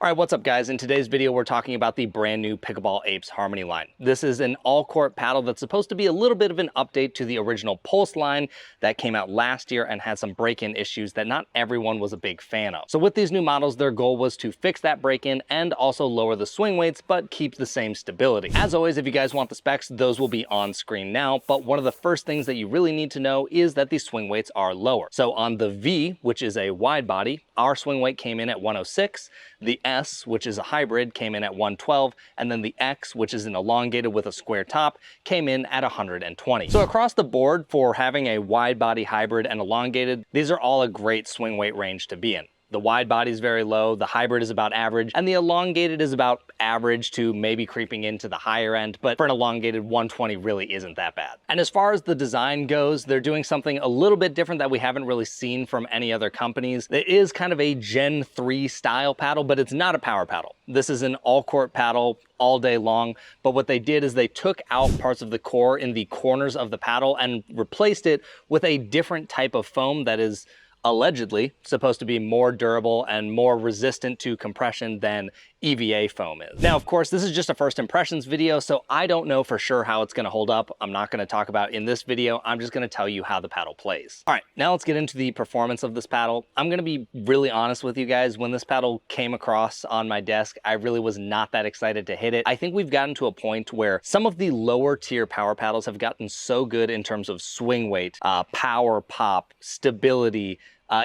All right, what's up guys? In today's video, we're talking about the brand new Pickleball Apes Harmony line. This is an all-court paddle that's supposed to be a little bit of an update to the original Pulse line that came out last year and had some break-in issues that not everyone was a big fan of. So with these new models, their goal was to fix that break-in and also lower the swing weights, but keep the same stability. As always, if you guys want the specs, those will be on screen now, but one of the first things that you really need to know is that the swing weights are lower. So on the V, which is a wide body, our swing weight came in at 106, the S, which is a hybrid, came in at 112, and then the X, which is an elongated with a square top, came in at 120. So across the board, for having a wide body hybrid and elongated, these are all a great swing weight range to be in. The wide body is very low, the hybrid is about average, and the elongated is about average to maybe creeping into the higher end, but for an elongated, 120 really isn't that bad. And as far as the design goes, they're doing something a little bit different that we haven't really seen from any other companies. It is kind of a Gen 3 style paddle, but it's not a power paddle. This is an all-court paddle all day long, but what they did is they took out parts of the core in the corners of the paddle and replaced it with a different type of foam that is allegedly supposed to be more durable and more resistant to compression than EVA foam is. Now, of course, this is just a first impressions video, so I don't know for sure how it's going to hold up. I'm not going to talk about in this video. I'm just going to tell you how the paddle plays. All right, now let's get into the performance of this paddle. I'm going to be really honest with you guys. When this paddle came across on my desk, I really was not that excited to hit it. I think we've gotten to a point where some of the lower tier power paddles have gotten so good in terms of swing weight, power pop, stability,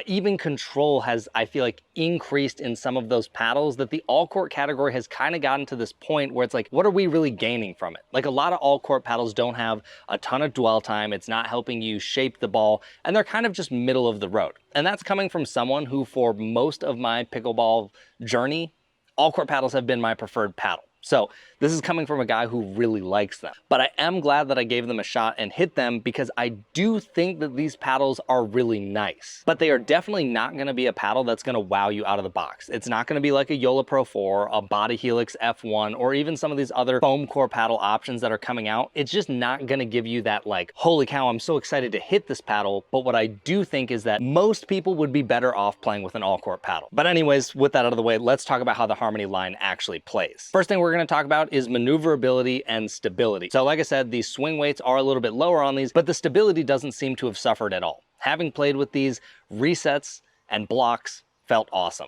even control has, I feel like, increased in some of those paddles that the all-court category has kind of gotten to this point where it's like, what are we really gaining from it? Like, a lot of all-court paddles don't have a ton of dwell time. It's not helping you shape the ball, and they're kind of just middle of the road. And that's coming from someone who, for most of my pickleball journey, all-court paddles have been my preferred paddle. So this is coming from a guy who really likes them. But I am glad that I gave them a shot and hit them because I do think that these paddles are really nice. But they are definitely not going to be a paddle that's going to wow you out of the box. It's not going to be like a Yola Pro 4, a Body Helix F1, or even some of these other foam core paddle options that are coming out. It's just not going to give you that, like, holy cow, I'm so excited to hit this paddle. But what I do think is that most people would be better off playing with an all-court paddle. But anyways, with that out of the way, let's talk about how the Harmony line actually plays. First thing we're going to talk about is maneuverability and stability. So like I said, these swing weights are a little bit lower on these, but the stability doesn't seem to have suffered at all. Having played with these, resets and blocks felt awesome.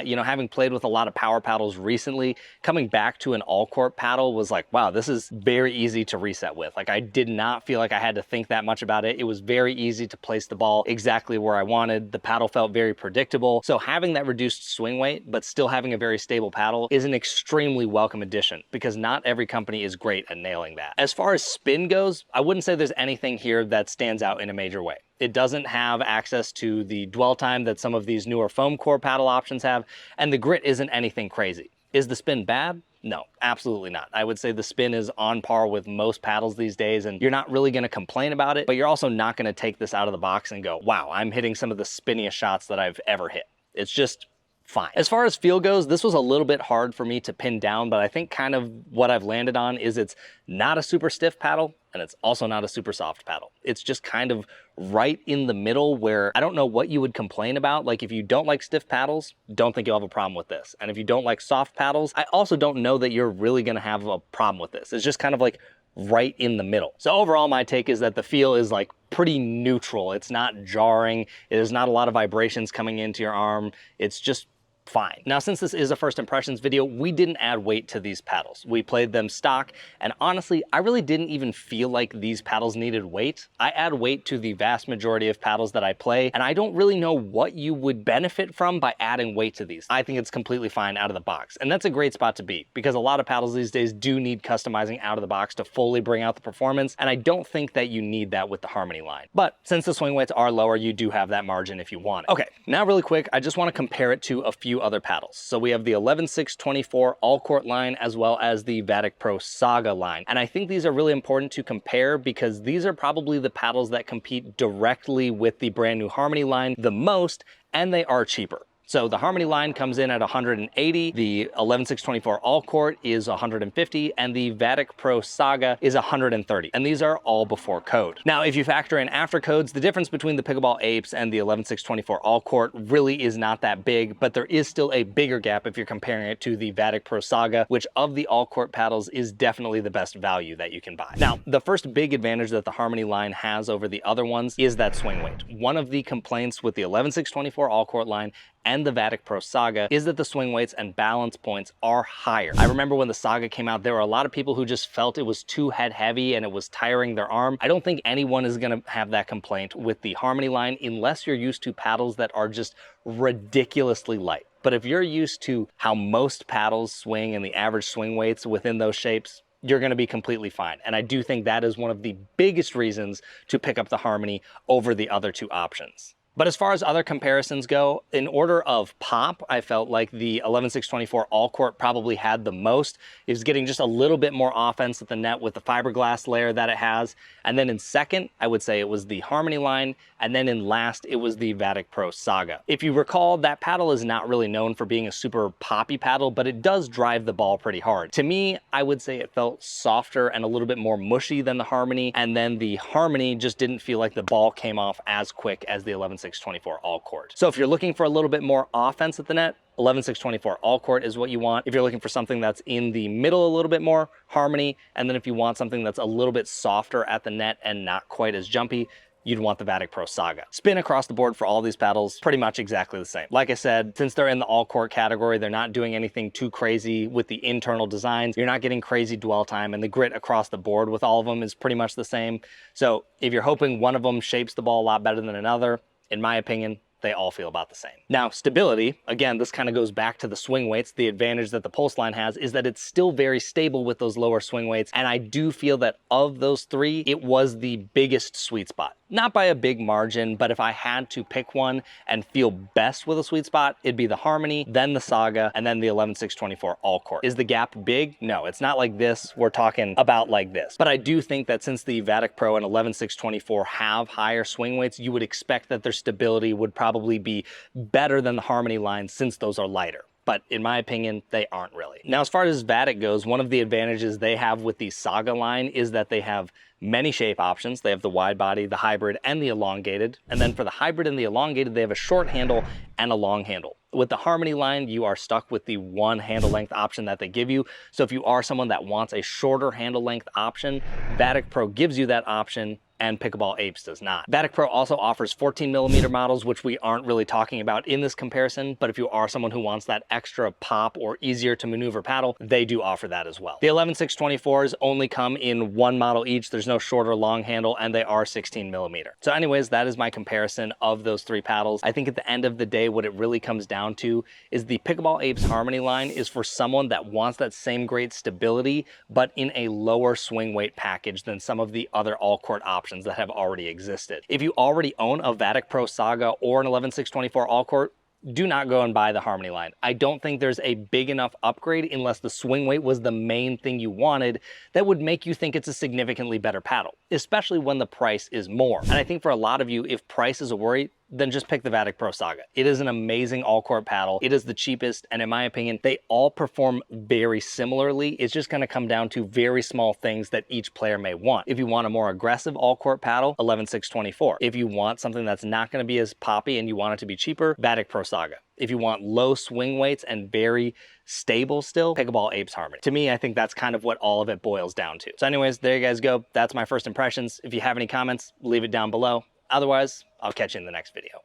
You know, having played with a lot of power paddles recently, coming back to an all-court paddle was like, wow, this is very easy to reset with. Like, I did not feel like I had to think that much about it. It was very easy to place the ball exactly where I wanted. The paddle felt very predictable. So having that reduced swing weight, but still having a very stable paddle is an extremely welcome addition because not every company is great at nailing that. As far as spin goes, I wouldn't say there's anything here that stands out in a major way. It doesn't have access to the dwell time that some of these newer foam core paddle options have, and the grit isn't anything crazy. Is the spin bad? No, absolutely not. I would say the spin is on par with most paddles these days, and you're not really going to complain about it, but you're also not going to take this out of the box and go, wow, I'm hitting some of the spinniest shots that I've ever hit. It's just fine. As far as feel goes, this was a little bit hard for me to pin down, but I think kind of what I've landed on is it's not a super stiff paddle, and it's also not a super soft paddle. It's just kind of right in the middle where I don't know what you would complain about. Like, if you don't like stiff paddles, don't think you'll have a problem with this. And if you don't like soft paddles, I also don't know that you're really going to have a problem with this. It's just kind of like right in the middle. So overall, my take is that the feel is like pretty neutral. It's not jarring. There's not a lot of vibrations coming into your arm. It's just fine. Now, since this is a first impressions video, we didn't add weight to these paddles. We played them stock, and honestly, I really didn't even feel like these paddles needed weight. I add weight to the vast majority of paddles that I play, and I don't really know what you would benefit from by adding weight to these. I think it's completely fine out of the box, and that's a great spot to be, because a lot of paddles these days do need customizing out of the box to fully bring out the performance, and I don't think that you need that with the Harmony line. But since the swing weights are lower, you do have that margin if you want it. Okay, now really quick, I just want to compare it to a few other paddles. So we have the 11.624 all-court line as well as the Vatic Pro Saga line. And I think these are really important to compare because these are probably the paddles that compete directly with the brand new Harmony line the most, and they are cheaper. So the Harmony line comes in at 180, the 11624 All Court is 150, and the Vatic Pro Saga is 130. And these are all before code. Now, if you factor in after codes, the difference between the Pickleball Apes and the 11624 All Court really is not that big, but there is still a bigger gap if you're comparing it to the Vatic Pro Saga, which of the All Court paddles is definitely the best value that you can buy. Now, the first big advantage that the Harmony line has over the other ones is that swing weight. One of the complaints with the 11624 All Court line and the Vatic Pro Saga is that the swing weights and balance points are higher. I remember when the Saga came out, there were a lot of people who just felt it was too head heavy and it was tiring their arm. I don't think anyone is gonna have that complaint with the Harmony line unless you're used to paddles that are just ridiculously light. But if you're used to how most paddles swing and the average swing weights within those shapes, you're gonna be completely fine. And I do think that is one of the biggest reasons to pick up the Harmony over the other two options. But as far as other comparisons go, in order of pop, I felt like the 11624 All Court probably had the most. It was getting just a little bit more offense at the net with the fiberglass layer that it has. And then in second, I would say it was the Harmony line. And then in last, it was the Vatic Pro Saga. If you recall, that paddle is not really known for being a super poppy paddle, but it does drive the ball pretty hard. To me, I would say it felt softer and a little bit more mushy than the Harmony. And then the Harmony just didn't feel like the ball came off as quick as the 11624 All Court. So if you're looking for a little bit more offense at the net, 11624 All Court is what you want. If you're looking for something that's in the middle a little bit more, Harmony. And then if you want something that's a little bit softer at the net and not quite as jumpy, you'd want the Vatic Pro Saga. Spin across the board for all these paddles, pretty much exactly the same. Like I said, since they're in the All Court category, they're not doing anything too crazy with the internal designs. You're not getting crazy dwell time, and the grit across the board with all of them is pretty much the same. So if you're hoping one of them shapes the ball a lot better than another, in my opinion, they all feel about the same. Now, stability, again, this kind of goes back to the swing weights. The advantage that the Pulse line has is that it's still very stable with those lower swing weights. And I do feel that of those three, it was the biggest sweet spot. Not by a big margin, but if I had to pick one and feel best with a sweet spot, it'd be the Harmony, then the Saga, and then the 11624 All Court. Is the gap big? No, it's not like this. We're talking about like this. But I do think that since the Vatic Pro and 11624 have higher swing weights, you would expect that their stability would probably be better than the Harmony line since those are lighter. But in my opinion, they aren't really. Now, as far as Vatic goes, one of the advantages they have with the Saga line is that they have many shape options. They have the wide body, the hybrid, and the elongated. And then for the hybrid and the elongated, they have a short handle and a long handle. With the Harmony line, you are stuck with the one handle length option that they give you. So if you are someone that wants a shorter handle length option, Vatic Pro gives you that option, and Pickleball Apes does not. Vatic Pro also offers 14mm models, which we aren't really talking about in this comparison, but if you are someone who wants that extra pop or easier to maneuver paddle, they do offer that as well. The 11624s only come in one model each. There's no short or long handle, and they are 16mm. So anyways, that is my comparison of those three paddles. I think at the end of the day, what it really comes down to is the Pickleball Apes Harmony line is for someone that wants that same great stability, but in a lower swing weight package than some of the other All Court options that have already existed. If you already own a Vatic Pro Saga or an 11624 All Court, do not go and buy the Harmony line. I don't think there's a big enough upgrade unless the swing weight was the main thing you wanted that would make you think it's a significantly better paddle, especially when the price is more. And I think for a lot of you, if price is a worry, then just pick the Vatic Pro Saga. It is an amazing all-court paddle. It is the cheapest, and in my opinion, they all perform very similarly. It's just gonna come down to very small things that each player may want. If you want a more aggressive all-court paddle, 11624. If you want something that's not gonna be as poppy and you want it to be cheaper, Vatic Pro Saga. If you want low swing weights and very stable still, Pickleball Apes Harmony. To me, I think that's kind of what all of it boils down to. So anyways, there you guys go. That's my first impressions. If you have any comments, leave it down below. Otherwise, I'll catch you in the next video.